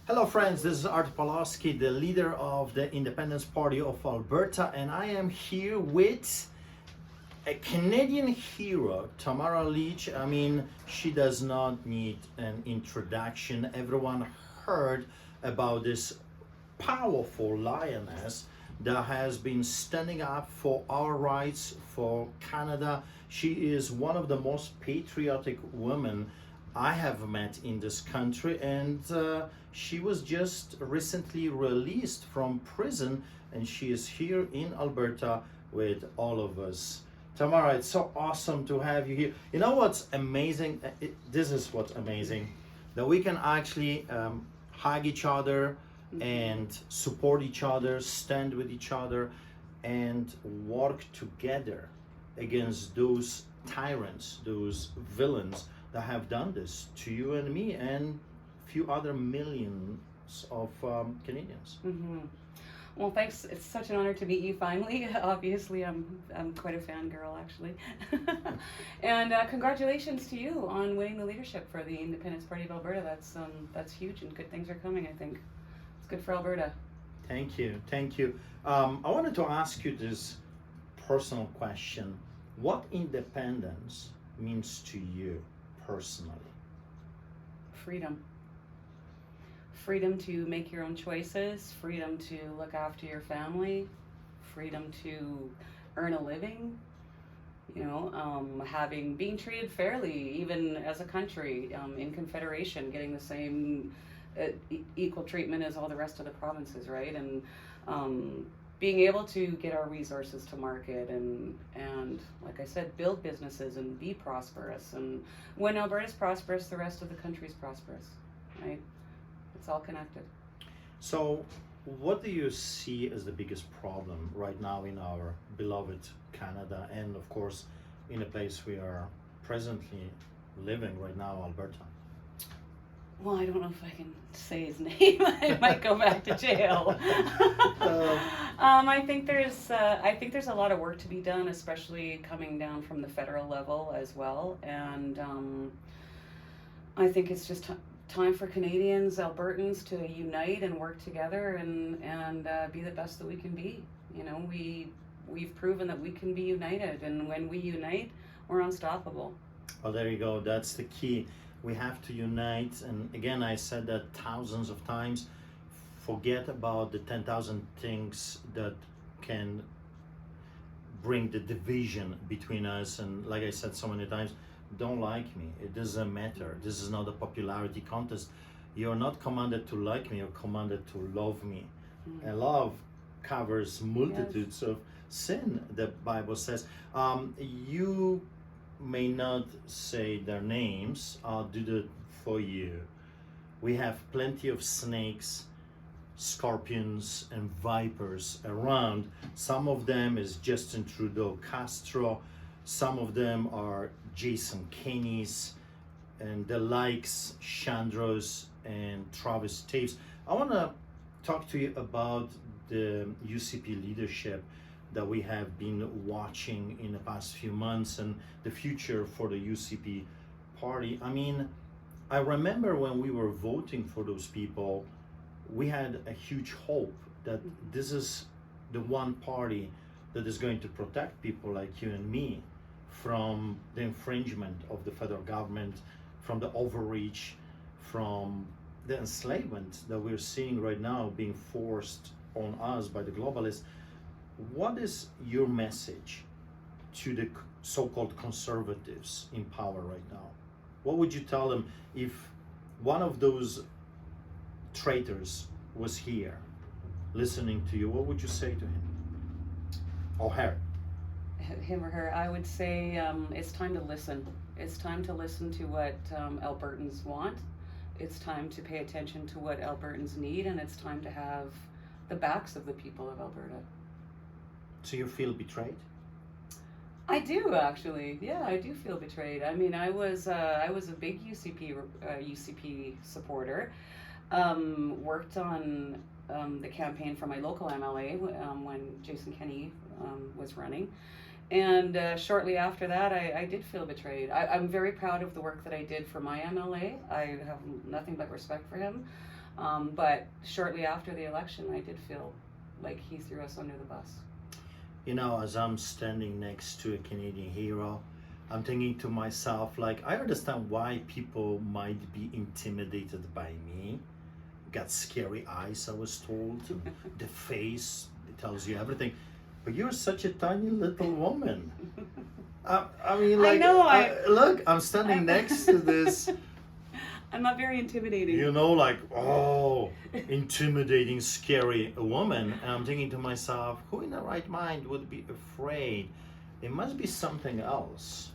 Hello friends, this is Artur Pawlowski, the leader of the Independence Party of Alberta, and I am here with a Canadian hero, Tamara Lich. I mean, she does not need an introduction. Everyone heard about this powerful lioness that has been standing up for our rights, for Canada. She is one of the most patriotic women I have met in this country, and she was just recently released from prison, and she is here in Alberta with all of us. Tamara, it's so awesome to have you here. You know what's amazing? This is what's amazing, that we can actually hug each other and support each other, stand with each other, and work together against those tyrants, those villains that have done this to you and me and few other millions of Canadians. Mm-hmm. Well, thanks. It's such an honor to meet you finally. Obviously, I'm quite a fangirl, actually. And congratulations to you on winning the leadership for the Independence Party of Alberta. That's huge, and good things are coming, I think. It's good for Alberta. Thank you, thank you. I wanted to ask you this personal question. What independence means to you personally? Freedom. Freedom to make your own choices, freedom to look after your family, freedom to earn a living, being treated fairly, even as a country, in Confederation, getting the same equal treatment as all the rest of the provinces, right? And being able to get our resources to market and like I said, build businesses and be prosperous. And when Alberta's prosperous, the rest of the country's prosperous, right? It's all connected. So what do you see as the biggest problem right now in our beloved Canada, and of course in the place we are presently living right now, Alberta? Well, I don't know if I can say his name. I might go back to jail. I think there's a lot of work to be done, especially coming down from the federal level as well. And I think it's just time for Canadians, Albertans, to unite and work together and be the best that we can be. We've proven that we can be united, and when we unite, we're unstoppable. Well, there you go. That's the key. We have to unite, and again, I said that thousands of times. Forget about the 10,000 things that can bring the division between us. And like I said so many times, don't like me. It doesn't matter. This is not a popularity contest. You're not commanded to like me, you're commanded to love me. And love covers multitudes of sin, the Bible says. You may not say their names, I'll do that for you. We have plenty of snakes, scorpions, and vipers around. Some of them is Justin Trudeau Castro, some of them are Jason Kenney's, and the likes, Chandros and Travis Taves. I want to talk to you about the UCP leadership that we have been watching in the past few months and the future for the UCP party. I mean, I remember when we were voting for those people, we had a huge hope that this is the one party that is going to protect people like you and me from the infringement of the federal government, from the overreach, from the enslavement that we're seeing right now being forced on us by the globalists. What is your message to the so-called conservatives in power right now? What would you tell them if one of those traitors was here listening to you? What would you say to him or her? Him or her, I would say it's time to listen. It's time to listen to what Albertans want. It's time to pay attention to what Albertans need, and it's time to have the backs of the people of Alberta. So you feel betrayed? I do, actually. Yeah, I do feel betrayed. I mean, I was a big UCP supporter. Worked on the campaign for my local MLA when Jason Kenney was running. And shortly after that, I did feel betrayed. I'm very proud of the work that I did for my MLA. I have nothing but respect for him. But shortly after the election, I did feel like he threw us under the bus. You know, as I'm standing next to a Canadian hero, I'm thinking to myself, like, I understand why people might be intimidated by me. Got scary eyes, I was told. The face, it tells you everything. But you're such a tiny little woman. I mean, like, I know. look, I'm standing next to this. I'm not very intimidating. You know, like, oh, intimidating, scary woman. And I'm thinking to myself, who in their right mind would be afraid? It must be something else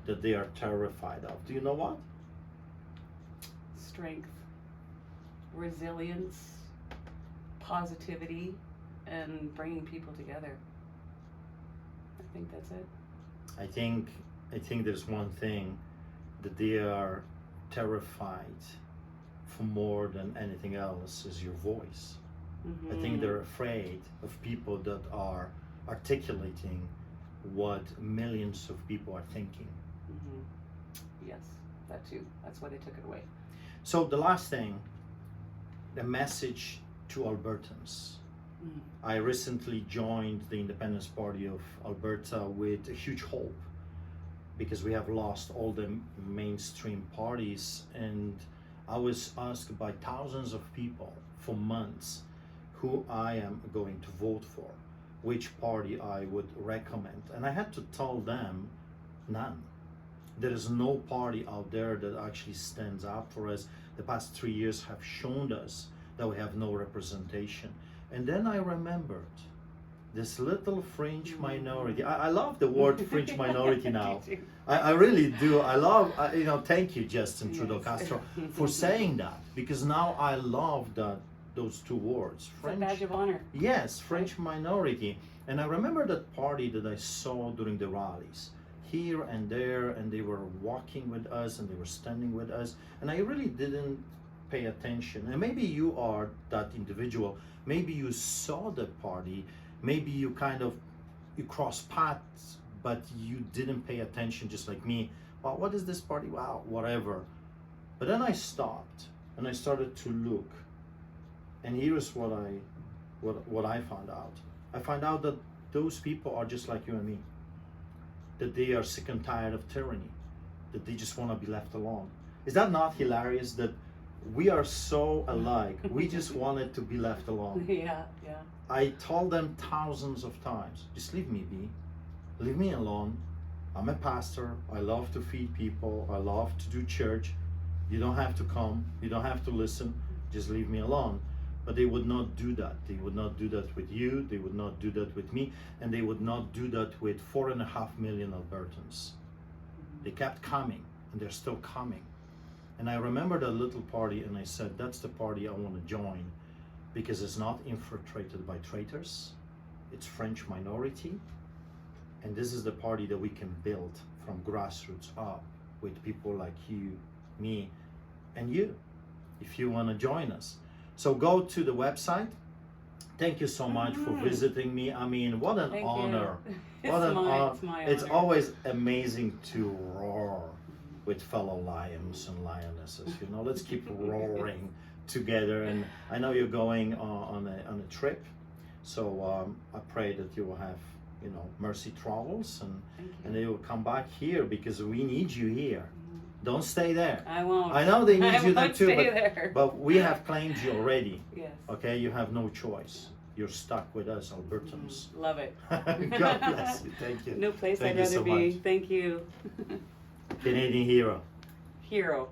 that they are terrified of. Do you know what? Strength, resilience, positivity, and bringing people together. I think that's it. I think there's one thing that they are terrified for more than anything else is your voice. Mm-hmm. I think they're afraid of people that are articulating what millions of people are thinking. Mm-hmm. Yes, that too. That's why they took it away. So the last thing, the message to Albertans. Mm. I recently joined the Independence Party of Alberta with a huge hope, because we have lost all the mainstream parties, and I was asked by thousands of people for months who I am going to vote for, which party I would recommend, and I had to tell them none. There is no party out there that actually stands up for us. The past 3 years have shown us that we have no representation. And then I remembered this little fringe minority. I love the word fringe minority now. I really do. I love, thank you, Justin Trudeau Castro, for saying that, because now I love those two words. French, it's a badge of honor. Yes, French minority. And I remember that party that I saw during the rallies, here and there, and they were walking with us and they were standing with us, and I really didn't pay attention. And maybe you are that individual. Maybe you saw the party. Maybe you crossed paths, but you didn't pay attention, just like me. Well, what is this party? Wow, whatever. But then I stopped and I started to look, and here's what I found out. I found out that those people are just like you and me. That they are sick and tired of tyranny. That they just want to be left alone. Is that not hilarious? That we are so alike. We just wanted to be left alone. Yeah, yeah. I told them thousands of times, just leave me be. Leave me alone. I'm a pastor. I love to feed people. I love to do church. You don't have to come. You don't have to listen. Just leave me alone. But they would not do that. They would not do that with you. They would not do that with me. And they would not do that with 4.5 million Albertans. They kept coming, and they're still coming. And I remember that little party, and I said, that's the party I want to join, because it's not infiltrated by traitors. It's French minority. And this is the party that we can build from grassroots up with people like you, me, and you, if you want to join us. So go to the website. Thank you so much for visiting me. I mean, what an honor. What an honor. It's my It's honor. always amazing to roar with fellow lions and lionesses. Let's keep roaring together. And I know you're going on a trip, so I pray that you will have mercy travels, and they will come back here, because we need you here. Don't stay there. I won't. I know they need you there too, there. but we have claimed you already. Yes. Okay, you have no choice. You're stuck with us, Albertans. Love it. God bless you. Thank you. No place Thank I'd you rather so be. much. Thank you. Canadian hero. Hero.